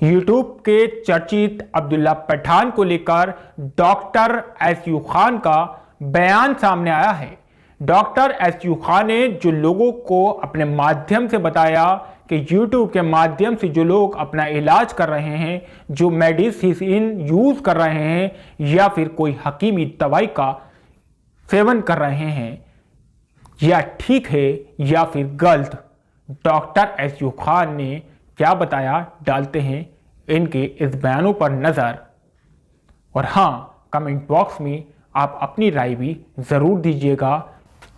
YouTube के चर्चित अब्दुल्ला पठान को लेकर डॉक्टर एसयू खान का बयान सामने आया है। डॉक्टर एसयू खान ने जो लोगों को अपने माध्यम से बताया कि यूट्यूब के माध्यम से जो लोग अपना इलाज कर रहे हैं, जो मेडिसिन यूज कर रहे हैं या फिर कोई हकीमी दवाई का सेवन कर रहे हैं, या ठीक है या फिर गलत। डॉक्टर एसयू खान ने क्या बताया, डालते हैं इनके इस बयानों पर नजर। और हाँ, कमेंट बॉक्स में आप अपनी राय भी जरूर दीजिएगा।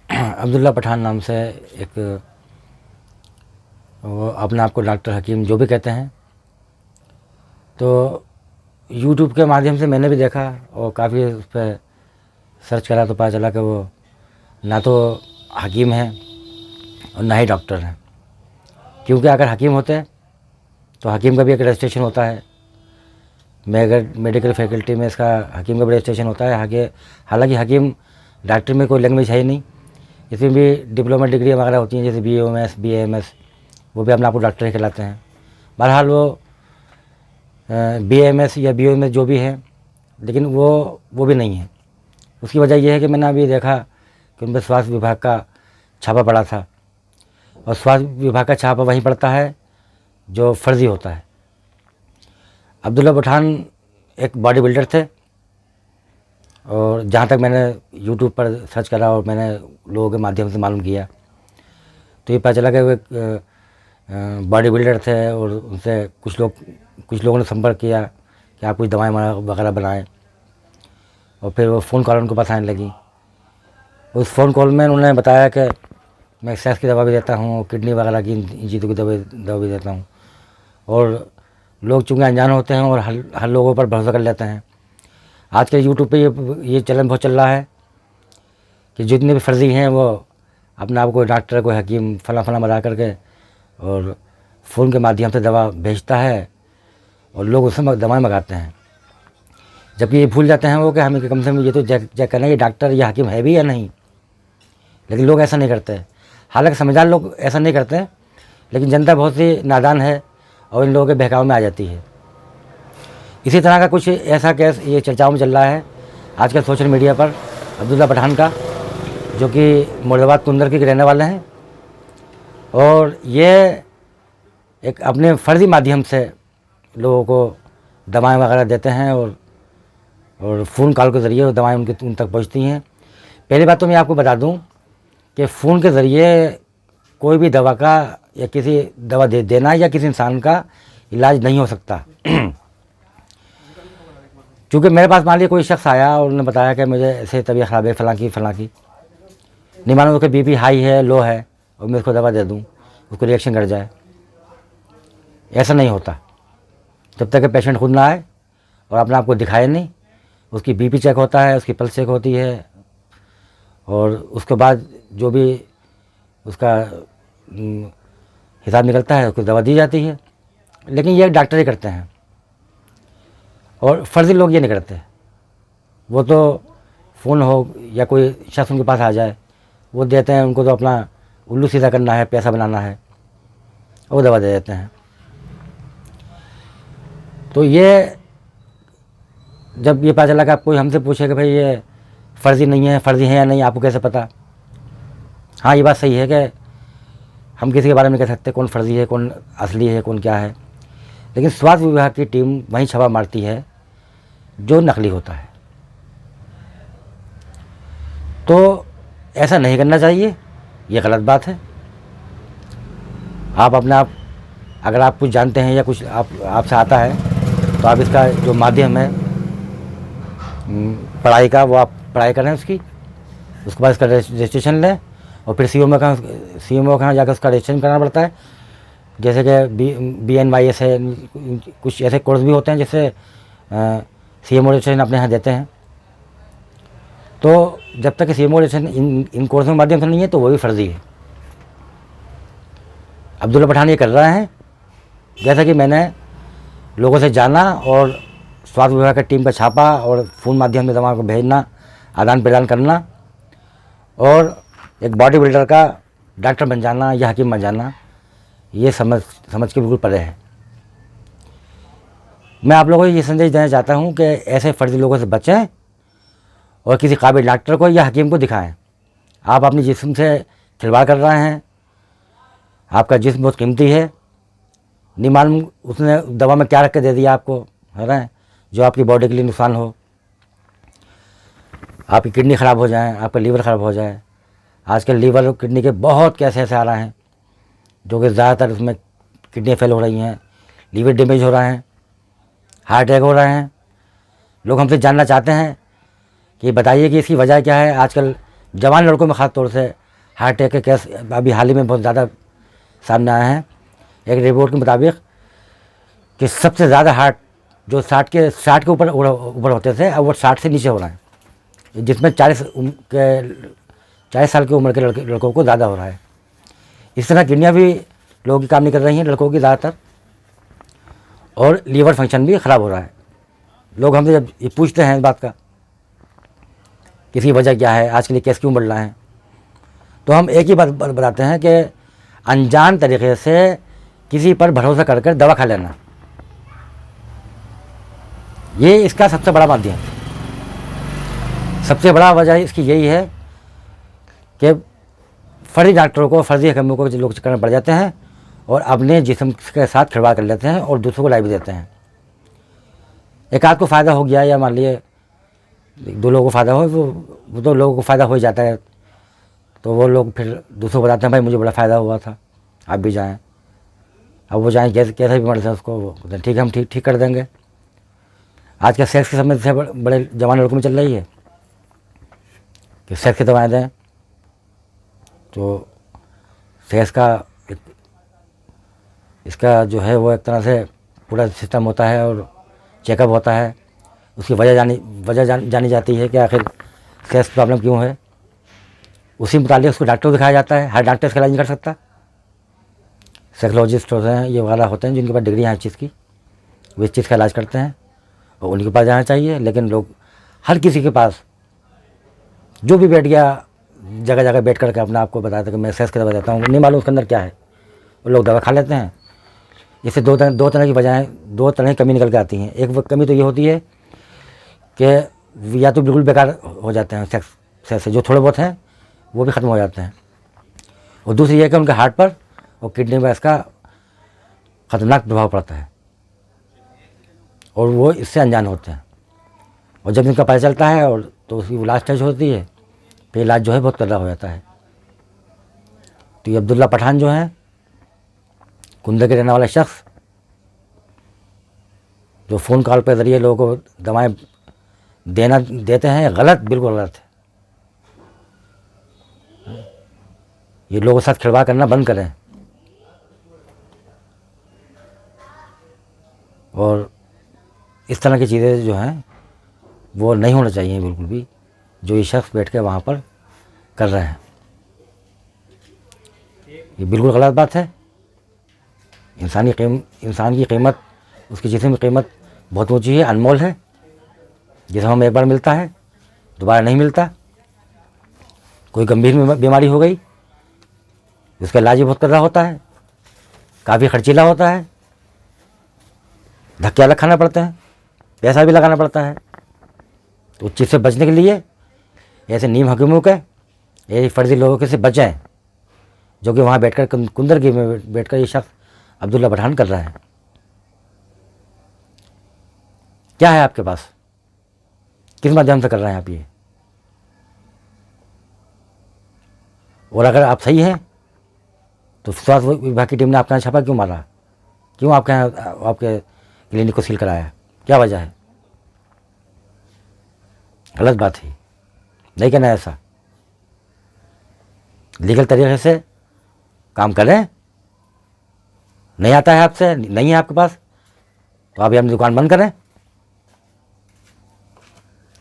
अब्दुल्ला पठान नाम से एक वो अपने आप को डॉक्टर हकीम जो भी कहते हैं, तो यूट्यूब के माध्यम से मैंने भी देखा और काफ़ी उस पर सर्च करा तो पता चला कि वो ना तो हकीम हैं और ना ही डॉक्टर हैं। क्योंकि अगर हकीम होते तो हकीम का भी एक रजिस्ट्रेशन होता है, मेडिकल फैकल्टी में इसका हकीम का भी रजिस्ट्रेशन होता है। हालांकि हकीम डॉक्टर में कोई लैंग्वेज है ही नहीं, इसमें भी डिप्लोमा डिग्री वगैरह होती हैं, जैसे BOMS BAMS, वो भी अपने आप को डॉक्टर ही कहलाते हैं। बहरहाल वो BAMS या BOMS जो भी है, लेकिन वो भी नहीं है। उसकी वजह यह है कि मैंने अभी देखा कि उन पर स्वास्थ्य विभाग का छापा पड़ा था, और स्वास्थ्य विभाग का छापा वहीं पड़ता है जो फर्जी होता है। अब्दुल्ला पठान एक बॉडी बिल्डर थे, और जहाँ तक मैंने यूट्यूब पर सर्च करा और मैंने लोगों के माध्यम से मालूम किया, तो ये पता चला कि वो एक बॉडी बिल्डर थे, और उनसे कुछ लोगों ने संपर्क किया कि आप कुछ दवाएं वगैरह बनाएं, और फिर वो फ़ोन कॉल उनको पास आने लगी। उस फ़ोन कॉल में उन्होंने बताया कि मैं एक्सरसाइज की दवा भी देता हूँ, किडनी वगैरह की इन चीज़ों की दवा भी देता हूँ। और लोग चूँकि अनजान होते हैं और हर लोगों पर भरोसा कर लेते हैं। आज के यूट्यूब पे ये चलन बहुत चल रहा है कि जितने भी फर्जी हैं वो अपने आप को डॉक्टर, कोई हकीम फला बना करके और फ़ोन के माध्यम से दवा भेजता है, और लोग उससे दवाएँ मंगाते हैं। जबकि ये भूल जाते हैं वो कि हमें कम से कम ये तो चेक करना है कि डॉक्टर या हकीम है भी या नहीं। लेकिन लोग ऐसा नहीं करते। हालांकि समझदार लोग ऐसा नहीं करते, लेकिन जनता बहुत सी नादान है और इन लोगों के बहकाव में आ जाती है। इसी तरह का कुछ ऐसा केस ये चर्चाओं में चल रहा है आजकल सोशल मीडिया पर अब्दुल्ला पठान का, जो कि मुर्दाबाद कुंदर के रहने वाले हैं, और ये एक अपने फर्जी माध्यम से लोगों को दवाएं वगैरह देते हैं, और फ़ोन कॉल के ज़रिए वो दवाएं उन तक पहुंचती हैं। पहली बात तो मैं आपको बता दूं कि फ़ोन के ज़रिए कोई भी दवा का या किसी दवा देना या किसी इंसान का इलाज नहीं हो सकता। क्योंकि मेरे पास मान लिया कोई शख्स आया और उन्होंने बताया कि मुझे ऐसे तबीयत ख़राब है फलां की, नहीं मानो उसका BP हाई है, लो है, और मैं उसको दवा दे दूँ, उसको रिएक्शन कर जाए। ऐसा नहीं होता। जब तक कि पेशेंट खुद ना आए और अपने आप को दिखाए नहीं, उसकी BP चेक होता है, उसकी पल्स चेक होती है, और उसके बाद जो भी उसका हिसाब निकलता है उसको दवा दी जाती है। लेकिन ये डॉक्टर ही करते हैं, और फर्जी लोग ये नहीं करते। वो तो फ़ोन हो या कोई शख्स उनके पास आ जाए, वो देते हैं, उनको तो अपना उल्लू सीधा करना है, पैसा बनाना है, वो दवा दे देते हैं। तो ये जब ये पता चला कि आप कोई हमसे पूछे कि भाई ये फर्जी नहीं है, फर्जी है या नहीं, आपको कैसे पता? हाँ, ये बात सही है कि हम किसी के बारे में कह सकते कौन फर्जी है, कौन असली है, कौन क्या है, लेकिन स्वास्थ्य विभाग की टीम वहीं छापा मारती है जो नकली होता है। तो ऐसा नहीं करना चाहिए, ये गलत बात है। आप अपने आप अगर आप कुछ जानते हैं या कुछ आपसे आता है, तो आप इसका जो माध्यम है पढ़ाई का, वो आप पढ़ाई करें उसके बाद इसका रजिस्ट्रेशन लें, और फिर CMO का जाकर उसका रजिस्ट्रेशन करना पड़ता है। जैसे कि BNYS है, कुछ ऐसे कोर्स भी होते हैं जिससे CMO रजिस्ट्रेशन अपने यहाँ देते हैं। तो जब तक कि CMO रजिस्ट्रेशन इन कोर्सों के माध्यम से नहीं है, तो वो भी फर्जी है। अब्दुल्ला पठान ये कर रहे हैं, जैसा कि मैंने लोगों से जाना, और स्वास्थ्य विभाग की टीम का छापा, और फ़ोन माध्यम से दवा को भेजना, आदान प्रदान करना, और एक बॉडी बिल्डर का डॉक्टर बन जाना या हकीम बन जाना, ये समझ के बिल्कुल परे है। मैं आप लोगों को ये संदेश देना चाहता हूँ कि ऐसे फर्जी लोगों से बचें और किसी काबिल डॉक्टर को या हकीम को दिखाएं। आप अपने जिस्म से खिलवाड़ कर रहे हैं। आपका जिस्म बहुत कीमती है, नहीं मालूम उसने दवा में क्या रख के दे दिया आपको, है ना, जो आपकी बॉडी के लिए नुकसान हो। आपकी किडनी ख़राब हो जाए, आपका लीवर ख़राब हो जाए। आजकल लीवर और किडनी के बहुत केस ऐसे आ रहे हैं जो कि ज़्यादातर उसमें किडनी फेल हो रही हैं, लीवर डैमेज हो रहा है, हार्ट अटैक हो रहे हैं। लोग हमसे जानना चाहते हैं कि बताइए कि इसकी वजह क्या है। आजकल जवान लड़कों में ख़ास तौर से हार्ट अटैक के केस अभी हाल ही में बहुत ज़्यादा सामने आए हैं। एक रिपोर्ट के मुताबिक कि सबसे ज़्यादा हार्ट जो 60 के ऊपर होते थे, अब वो 60 से नीचे हो रहा है, जिसमें 40 साल की उम्र के लड़कों को ज़्यादा हो रहा है। इस तरह किडनियाँ भी लोगों की काम नहीं कर रही हैं, लड़कों की ज़्यादातर, और लीवर फंक्शन भी ख़राब हो रहा है। लोग हमसे जब ये पूछते हैं इस बात का कि इसकी वजह क्या है, आज के लिए केस क्यों बढ़ रहा है, तो हम एक ही बात बताते हैं कि अनजान तरीके से किसी पर भरोसा कर दवा खा लेना, ये इसका सबसे बड़ा माध्यम। सबसे बड़ा वजह इसकी यही है कि फर्जी डॉक्टरों को, फर्जी हकीमों को लोग चक्कर में पड़ जाते हैं और अपने जिस्म के साथ खिलवाड़ कर लेते हैं और दूसरों को लाई भी देते हैं। एक आध को फ़ायदा हो गया या मान लिए 2 लोगों को फ़ायदा हो, वो तो लोगों को फ़ायदा हो ही जाता है, तो वो लोग फिर दूसरों को बताते हैं भाई मुझे बड़ा फ़ायदा हुआ था, आप भी जाएं। अब वो जाएं कैसे भी मर्ज़ है उसको, ठीक है हम ठीक कर देंगे। आज के सेक्स की समस्या बड़े जवान लड़कों में चल रही है कि सेक्स की दवाएँ दें, तो सेक्स का इसका जो है वो एक तरह से पूरा सिस्टम होता है और चेकअप होता है। उसकी वजह जानी जाती है कि आखिर सेक्स प्रॉब्लम क्यों है। उसी मुताबिक उसको डॉक्टर को दिखाया जाता है। हर डॉक्टर इसका इलाज नहीं कर सकता। साइकोलॉजिस्ट होते हैं, ये वगैरह होते हैं जिनके पास डिग्री है इस चीज़ की, वो इस चीज़ का इलाज करते हैं और उनके पास जाना चाहिए। लेकिन लोग, हर किसी के पास जो भी बैठ गया जगह जगह बैठ करके अपने आप को बताता है कि मैं सेक्स की दवा देता हूँ, नहीं मालूम उसके अंदर क्या है, वो लोग दवा खा लेते हैं। इससे दो तरह की वजहें, 2 तरह की कमी निकल के आती हैं। एक कमी तो ये होती है कि या तो बिल्कुल बेकार हो जाते हैं सेक्स से, जो थोड़े बहुत हैं वो भी ख़त्म हो जाते हैं, और दूसरी ये कि उनके हार्ट पर और किडनी में इसका ख़तरनाक प्रभाव पड़ता है और वो इससे अनजान होते हैं। और जब इनका पता चलता है और तो उसकी वो लास्ट स्टेज होती है, तो इलाज जो है बहुत करना हो जाता है। तो ये अब्दुल्ला पठान जो हैं, कुंदर के रहने वाला शख्स, जो फ़ोन कॉल के ज़रिए लोगों को दवाएं देते हैं, गलत, बिल्कुल गलत है। ये लोगों के साथ खिलवाड़ करना बंद करें और इस तरह की चीज़ें जो हैं वो नहीं होना चाहिए बिल्कुल भी, जो ये शख्स बैठ के वहाँ पर कर रहे हैं। ये बिल्कुल गलत बात है। इंसान की कीमत, उसकी जिस्म की कीमत बहुत ऊँची है, अनमोल है। जिसमें हमें एक बार मिलता है, दोबारा नहीं मिलता। कोई गंभीर बीमारी हो गई, उसका इलाज भी बहुत करना होता है, काफ़ी खर्चीला होता है, धक्के अलग खाना पड़ते हैं, पैसा भी लगाना पड़ता है। तो उस चीज़ से बचने के लिए ऐसे नीम हकीमों के, ऐसे फर्जी लोगों के से बचें, जो कि वहाँ बैठकर कुंदरगी में बैठकर ये शख्स अब्दुल्ला पठान कर रहा है। क्या है आपके पास, किस माध्यम से कर रहे हैं आप ये? और अगर आप सही हैं तो स्वास्थ्य विभाग की टीम ने आपके यहाँ छापा क्यों मारा? क्यों आपके यहाँ आपके क्लिनिक को सील कराया? क्या वजह है? गलत बात है, नहीं करना है ऐसा। लीगल तरीके से काम करें। नहीं आता है आपसे, नहीं है आपके पास, तो आप अपनी दुकान बंद करें।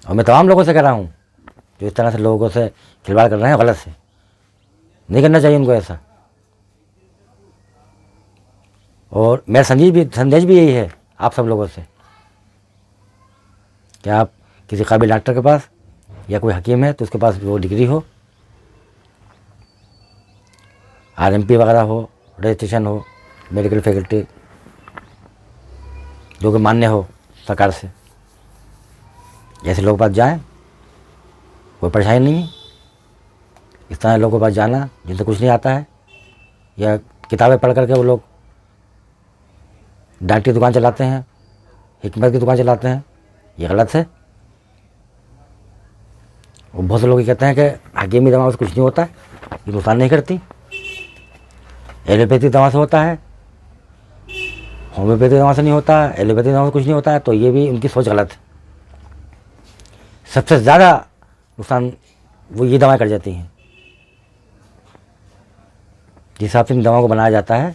और मैं तमाम लोगों से कह रहा हूँ जो इस तरह से लोगों से खिलवाड़ कर रहे हैं, गलत से, नहीं करना चाहिए उनको ऐसा। और मेरा संदेश भी यही है आप सब लोगों से कि आप किसी काबिल डॉक्टर के पास या कोई हकीम है तो उसके पास वो डिग्री हो, RMP वगैरह हो, रजिस्ट्रेशन हो, मेडिकल फैकल्टी, जो कि मान्य हो सरकार से, ऐसे लोगों के पास जाएं, कोई परेशानी नहीं है। इस तरह लोगों के पास जाना जिनसे कुछ नहीं आता है, या किताबें पढ़ करके वो लोग डांट की दुकान चलाते हैं, हिकमत की दुकान चलाते हैं, ये गलत है। और बहुत से लोग ये कहते हैं कि हकीमी दवा से कुछ नहीं होता है, ये नुकसान नहीं करती, एलोपैथी दवा से होता है, होम्योपैथी दवा से नहीं होता, एलोपैथी दवा से कुछ नहीं होता है, तो ये भी उनकी सोच गलत है। सबसे ज़्यादा नुकसान वो ये दवाएं कर जाती हैं। जिस हिसाब से इन दवाओं को बनाया जाता है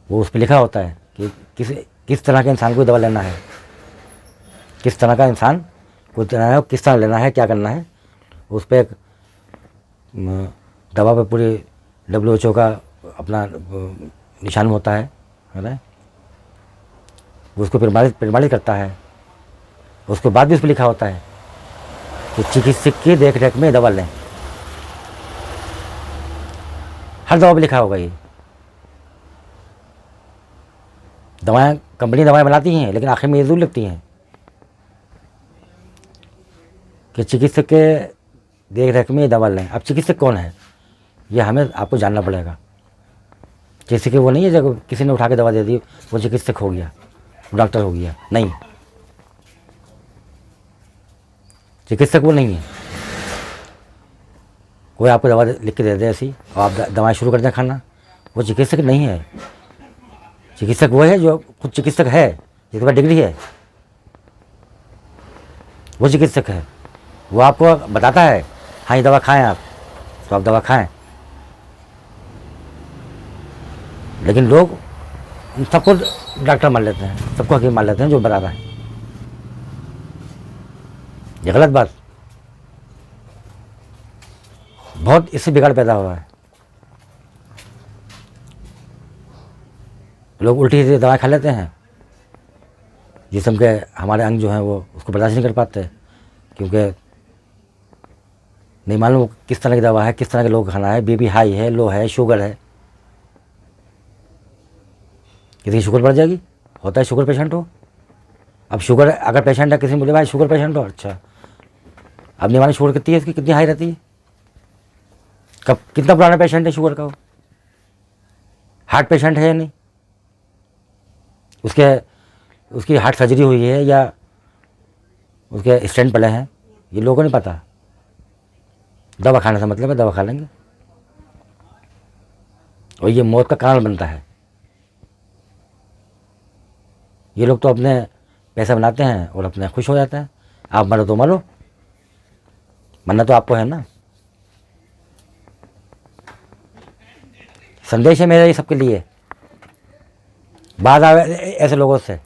वो उस पर लिखा होता है कि किस तरह के इंसान को दवा लेना है, किस तरह का इंसान को लेना है, किस तरह लेना है, क्या करना है। उस पर एक दवा पे पूरी WHO का अपना निशान होता है ना, वो उसको प्रमाणित करता है। उसके बाद भी उस पर लिखा होता है कि चिकित्सक की देख रेख में दवा लें। हर दवा पे लिखा होगा ये। दवाएं, कंपनी दवाएं बनाती हैं, लेकिन आखिर में ये जरूर लिखती हैं कि चिकित्सक के देख रेख में दवा लें। अब चिकित्सक कौन है ये हमें आपको जानना पड़ेगा। चिकित्सक वो नहीं है जब किसी ने उठा के दवा दे दी वो चिकित्सक हो गया, वो डॉक्टर हो गया, नहीं, चिकित्सक वो नहीं है। कोई आपको दवा लिख के दे दे ऐसी और आप दवाएं शुरू कर दें खाना, वो चिकित्सक नहीं है। चिकित्सक वो है जो खुद चिकित्सक है, जिसके पास डिग्री है, वो चिकित्सक है। वो आपको बताता है हाँ ये दवा खाएं आप, तो आप दवा खाएं। लेकिन लोग सबको डॉक्टर मान लेते हैं, सबको हकीम मान लेते हैं जो बताता है। ये गलत बात, बहुत इससे बिगाड़ पैदा हुआ है। लोग उल्टी सीधी दवाएं खा लेते हैं, जिस्म के हमारे अंग जो हैं वो उसको बर्दाश्त नहीं कर पाते, क्योंकि नहीं मालूम किस तरह की दवा है, किस तरह के लोग खाना है, बीपी हाई है, लो है, शुगर है। किसी की शुगर बढ़ जाएगी, होता है शुगर पेशेंट हो। अब शुगर अगर पेशेंट है, किसी ने बोले भाई शुगर पेशेंट हो, अच्छा, अब नहीं मालूम शुगर कितनी है, इसकी कितनी हाई रहती है, कब कितना पुराना पेशेंट है शुगर का, वो हार्ट पेशेंट है या नहीं, उसकी हार्ट सर्जरी हुई है या उसके स्टेंट पड़े हैं, ये लोगों को नहीं पता। दवा खाने से मतलब है दवा खा लेंगे और ये मौत का कारण बनता है। ये लोग तो अपने पैसा बनाते हैं और अपने खुश हो जाते हैं। आप मरो तो मरो, मरना तो आपको है ना। संदेश है मेरा ये सबके लिए, बात आवे ऐसे लोगों से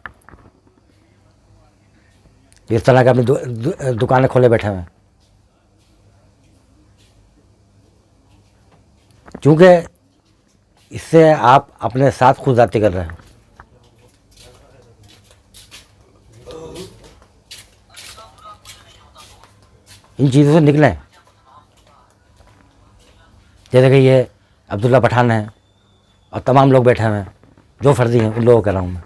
इस तरह के अपनी दुकानें खोले बैठे हुए, क्योंकि इससे आप अपने साथ खुदजाती कर रहे हो। इन चीज़ों से निकलें। जैसे कि ये अब्दुल्ला पठान है और तमाम लोग बैठे हुए हैं जो फर्जी हैं, उन लोगों को कह रहा हूँ मैं।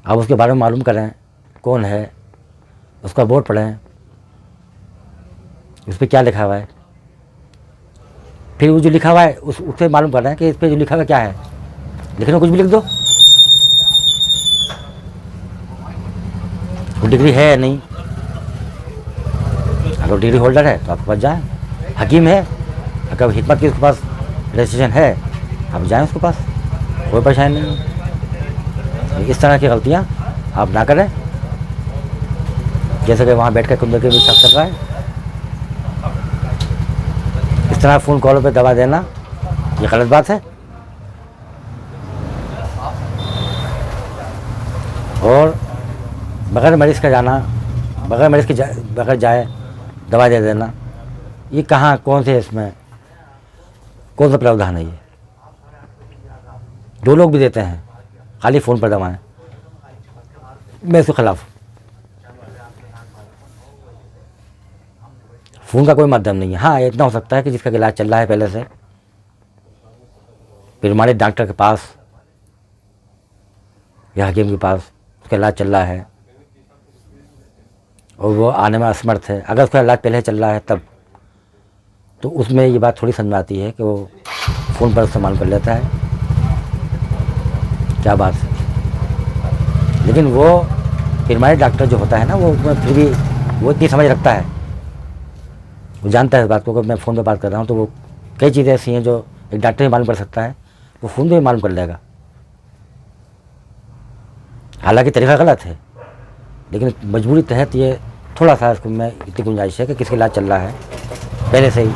आप उसके बारे में मालूम करें कौन है, उसका बोर्ड पढ़ें, उस पर क्या लिखा हुआ है, फिर वो जो लिखा हुआ है उससे मालूम कर रहे हैं कि इस पर जो लिखा हुआ क्या है। लिखने को कुछ भी लिख दो, वो डिग्री है या नहीं। अगर डिग्री होल्डर है तो आपके पास जाएँ, हकीम है, अगर हिकमत की उसके पास रजिस्ट्रेशन है आप जाएँ उसके पास, कोई परेशानी नहीं है। इस तरह की गलतियाँ आप ना करें, जैसे कि वहाँ बैठ कर कुंदे के भी शख्स कर रहा है। इस तरह फ़ोन कॉलों पे दवा देना ये गलत बात है। और बगैर मरीज़ का जाना, बगैर मरीज़ के बगैर जाए दवा दे देना, ये कहाँ, कौन से इसमें कौन सा प्रावधान है। ये दो लोग भी देते हैं खाली फ़ोन पर दवाएं, मैं इसके खिलाफ। फ़ोन का कोई माध्यम नहीं है। हाँ, इतना हो सकता है कि जिसका इलाज चल रहा है पहले से, फिर हमारे डॉक्टर के पास या हकीम के पास उसका इलाज चल रहा है और वो आने में असमर्थ है। अगर उसका इलाज पहले चल रहा है तब तो उसमें ये बात थोड़ी समझ में आती है कि वो फ़ोन पर इस्तेमाल कर लेता है, क्या बात है। लेकिन वो फिर हमारे डॉक्टर जो होता है ना, वो फिर भी वो इतनी समझ रखता है, वो जानता है इस बात को कि मैं फ़ोन पे बात कर रहा हूँ। तो वो कई चीज़ें ऐसी हैं जो एक डॉक्टर ही मालूम कर सकता है, वो फ़ोन पे भी मालूम कर लेगा। हालांकि तरीका गलत है, लेकिन मजबूरी तहत ये थोड़ा सा इसको मैं इतनी गुंजाइश है कि किसका इलाज चल रहा है पहले से ही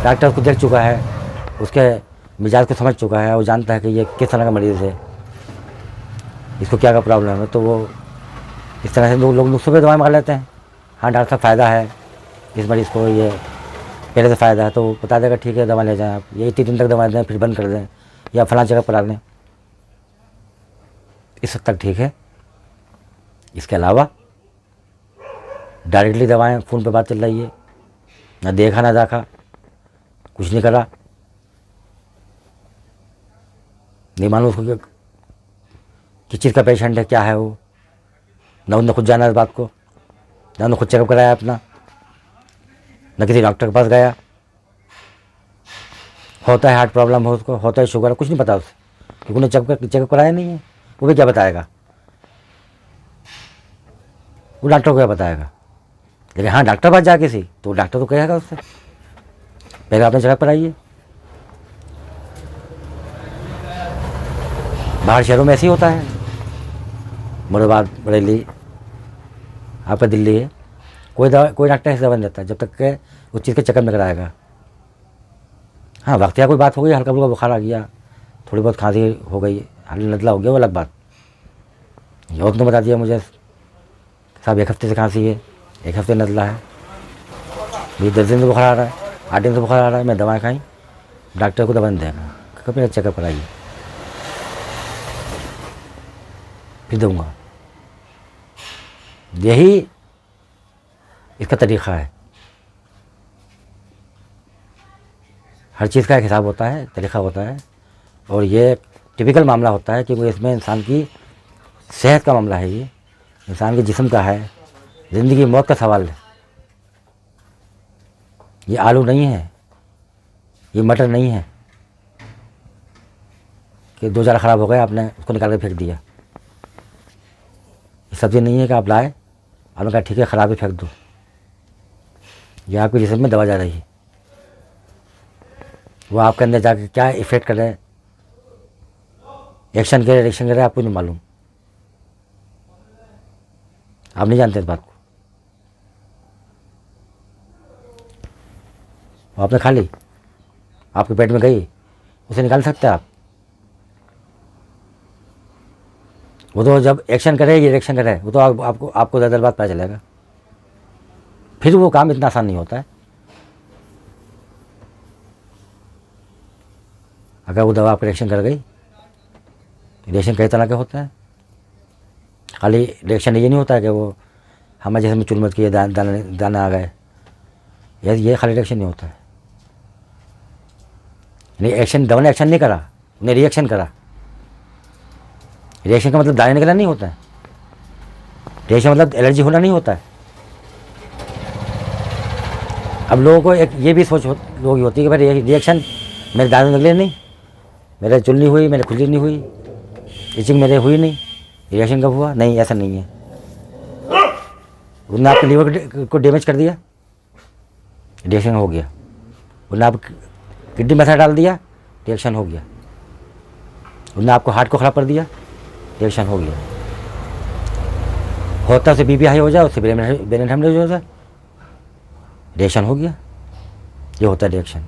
डॉक्टर उसको देख चुका है, उसके मिजाज को समझ चुका है, वो जानता है कि ये किस तरह का मरीज़ है, इसको क्या प्रॉब्लम है। तो वो इस तरह से लोग नुस्खों पे दवाई मंगा लेते हैं। हाँ डॉक्टर साहब फ़ायदा है इस मरीज़ को, ये पहले से फ़ायदा है, तो वो बता देगा ठीक है दवा ले जाएँ आप, ये इतने दिन तक दवा दें फिर बंद कर दें या फलां जगह पर आ लें, इस हद तक ठीक है। इसके अलावा डायरेक्टली दवाएं फ़ोन पे बात चल रही है, ना देखा ना देखा, कुछ नहीं करा, नहीं मालूम उसको किस चीज़ का पेशेंट है, क्या है वो, ना उन्होंने खुद जाना इस बात को, ना उन्होंने खुद चेकअप कराया अपना, न किसी डॉक्टर के पास गया। होता है हार्ट प्रॉब्लम हो उसको, होता है शुगर, कुछ नहीं पता उसे, क्योंकि उन्हें चेकअप कराया नहीं है। वो भी क्या बताएगा, वो डॉक्टर को क्या बताएगा। लेकिन हाँ डॉक्टर पास जा किसी तो डॉक्टर तो कहेगा उससे पहले आपने चेकअप कराइए। बाहर शहरों में ऐसे ही होता है, मुरादाबाद, बरेली, आपका दिल्ली है, कोई डॉक्टर ऐसी दवा नहीं देता जब तक के उस चीज़ का चेकअप नहीं कराएगा। हाँ वक्तिया कोई बात हो गई, हल्का फुल्का बुखार आ गया, थोड़ी बहुत खांसी हो गई, हल्का नज़ला हो गया, वो अलग बात। ये तो बता दिया मुझे साहब 1 हफ्ते से खांसी है, 1 हफ्ते नज़ला है, मुझे 10 दिन से बुखार आ रहा है, 8 दिन से बुखार आ रहा है, मैं दवाएं खाई, डॉक्टर को दवा नहीं देगा, कभी चेकअप कराइए फिर दूँगा। यही इसका तरीक़ा है। हर चीज़ का एक हिसाब होता है, तरीक़ा होता है, और ये टिपिकल मामला होता है क्योंकि इसमें इंसान की सेहत का मामला है, ये इंसान के जिस्म का है, ज़िंदगी मौत का सवाल है। ये आलू नहीं है, ये मटर नहीं है कि 2 ज़रा ख़राब हो गए आपने उसको निकाल के फेंक दिया। ये सब्ज़ी नहीं है कि आप लाए आपने कहा ठीक है ख़राब ही फेंक दो। ये आपके जिस्म में दवा जा रही है, वो आपके अंदर जाके क्या इफ़ेक्ट करे, एक्शन करे, रिएक्शन करे, आपको नहीं मालूम, आप नहीं जानते इस बात को। आपने खा ली, आपके पेट में गई, उसे निकाल सकते हैं आप। वो तो जब एक्शन करे, ये रिएक्शन करे, वो तो आपको ज़्यादा बात पता चलेगा, फिर वो काम इतना आसान नहीं होता है। अगर वो दवा आपका रिएक्शन कर गई, रिएक्शन कई तरह के होते हैं, खाली रिएक्शन ये नहीं होता है कि वो हमारे जैसे में चुलमत किए दाने आ गए, ये खाली रिएक्शन नहीं होता है। नहीं एक्शन, दवा ने एक्शन नहीं करा, उन्हें रिएक्शन करा। रिएक्शन का मतलब दाने निकलना नहीं होता है, रिएक्शन मतलब एलर्जी होना नहीं होता है। अब लोगों को एक ये भी सोच लोगों की होती है कि भाई रिएक्शन मेरे दाने निकले नहीं, मेरे चुल नहीं हुई, मेरे खुजली नहीं हुई, इचिंग मेरे हुई नहीं, रिएक्शन कब हुआ? नहीं, ऐसा नहीं है। उन्होंने आपके लीवर को डैमेज कर दिया, रिएक्शन हो गया। उन्होंने आप किडनी में डाल दिया, रिएक्शन हो गया। उन्होंने आपको हार्ट को ख़राब कर दिया, रिएक्शन हो गया। होता से बीपी हाई हो जाए, उससे ब्रेन हेमरेज हो जाए, रिएक्शन हो गया। ये होता है रिएक्शन।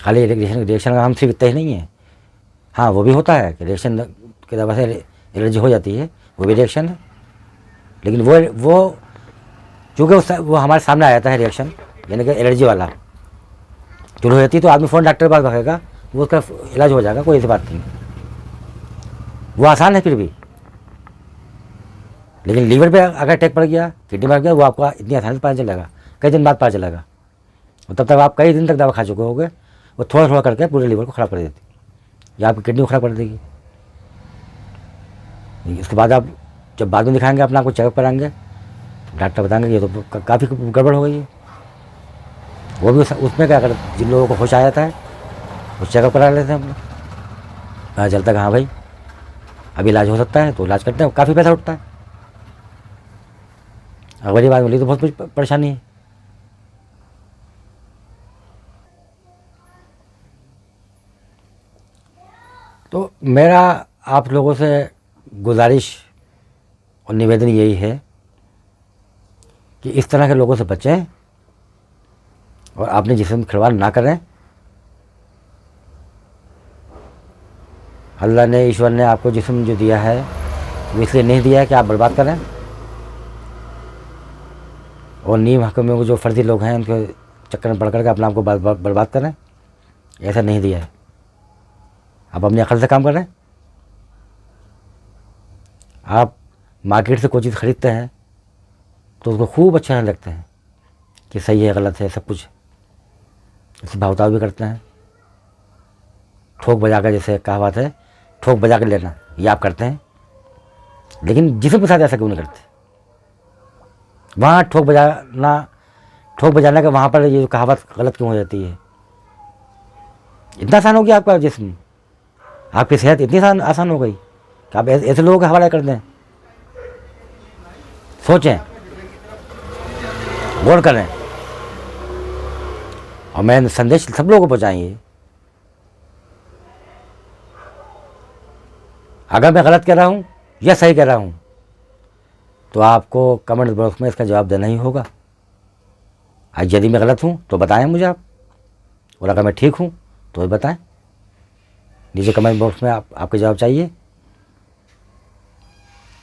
खाली रिएक्शन का हम सिर्फ इतना ही नहीं है, हाँ वो भी होता है कि रिएक्शन की दवा से एलर्जी हो जाती है, वो भी रिएक्शन है। लेकिन वो चूँकि वो हमारे सामने आ जाता है रिएक्शन, यानी कि एलर्जी वाला चुल हो जाती है, तो आदमी फ़ौरन डॉक्टर के पास भागेगा, वो उसका इलाज हो जाएगा, कोई ऐसी बात नहीं। वो आसान है फिर भी। लेकिन लीवर पे अगर अटैक पड़ गया, किडनी में गया, वो आपको इतनी आसानी से पता चलेगा, कई दिन बाद पता चलेगा। तब तक आप कई दिन तक दवा खा चुके होगे, वो थोड़ा थोड़ा करके पूरे लीवर को ख़राब कर देती है या आपकी किडनी को ख़राब कर देगी। इसके बाद आप जब बाद में दिखाएंगे, अपना आपको चेकअप कराएंगे, डॉक्टर बताएंगे ये तो काफ़ी गड़बड़ हो गई है। वो भी उसमें क्या कर, जिन लोगों को होश आ जाता है वो चेकअप करा लेते हैं अपना, पता चलता है कि हाँ भाई अभी इलाज हो सकता है, तो इलाज करते हैं, काफ़ी पैसा उठता है। अगर ये बात बोली तो बहुत परेशानी है। तो मेरा आप लोगों से गुजारिश और निवेदन यही है कि इस तरह के लोगों से बचें और अपने जिस्म खिलवाड़ ना करें। अल्लाह ने, ईश्वर ने आपको जिस्म जो दिया है वो इसलिए नहीं दिया है कि आप बर्बाद करें, और नीम हकूमत को जो फर्जी लोग हैं उनके चक्कर में पड़ करके अपने आप को बर्बाद करें, ऐसा नहीं दिया है। आप अपनी अकल से काम करें। आप मार्केट से कोई चीज़ ख़रीदते हैं तो उसको खूब अच्छा लगते हैं कि सही है गलत है सब कुछ, इससे भावताव भी करते हैं। ठोक बजा कर, जैसे कहावत है, ठोक बजा कर लेना, ये आप करते हैं। लेकिन जिसम के साथ ऐसा क्यों नहीं करते? वहाँ ठोक बजाने का वहाँ पर ये जो कहावत गलत क्यों हो जाती है? इतना आसान हो गया आपका जिस्म, आपकी सेहत इतनी आसान हो गई कि आप ऐसे लोगों के हवाले कर दें। सोचें, गौर करें, और मैं संदेश सब लोगों को पहुँचाएंगे। अगर मैं गलत कह रहा हूँ या सही कह रहा हूँ तो आपको कमेंट बॉक्स में इसका जवाब देना ही होगा। आज यदि मैं गलत हूँ तो बताएं मुझे आप, और अगर मैं ठीक हूँ तो भी बताएं। नीचे कमेंट बॉक्स में आपके जवाब चाहिए,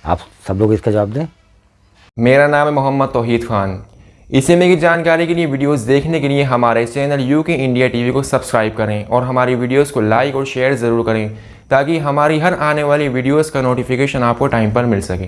आप सब लोग इसका जवाब दें। मेरा नाम है मोहम्मद तौहीद खान। इसी में की जानकारी के लिए, वीडियोस देखने के लिए हमारे चैनल यूके इंडिया टीवी को सब्सक्राइब करें और हमारी वीडियोस को लाइक और शेयर ज़रूर करें, ताकि हमारी हर आने वाली वीडियोस का नोटिफिकेशन आपको टाइम पर मिल सके।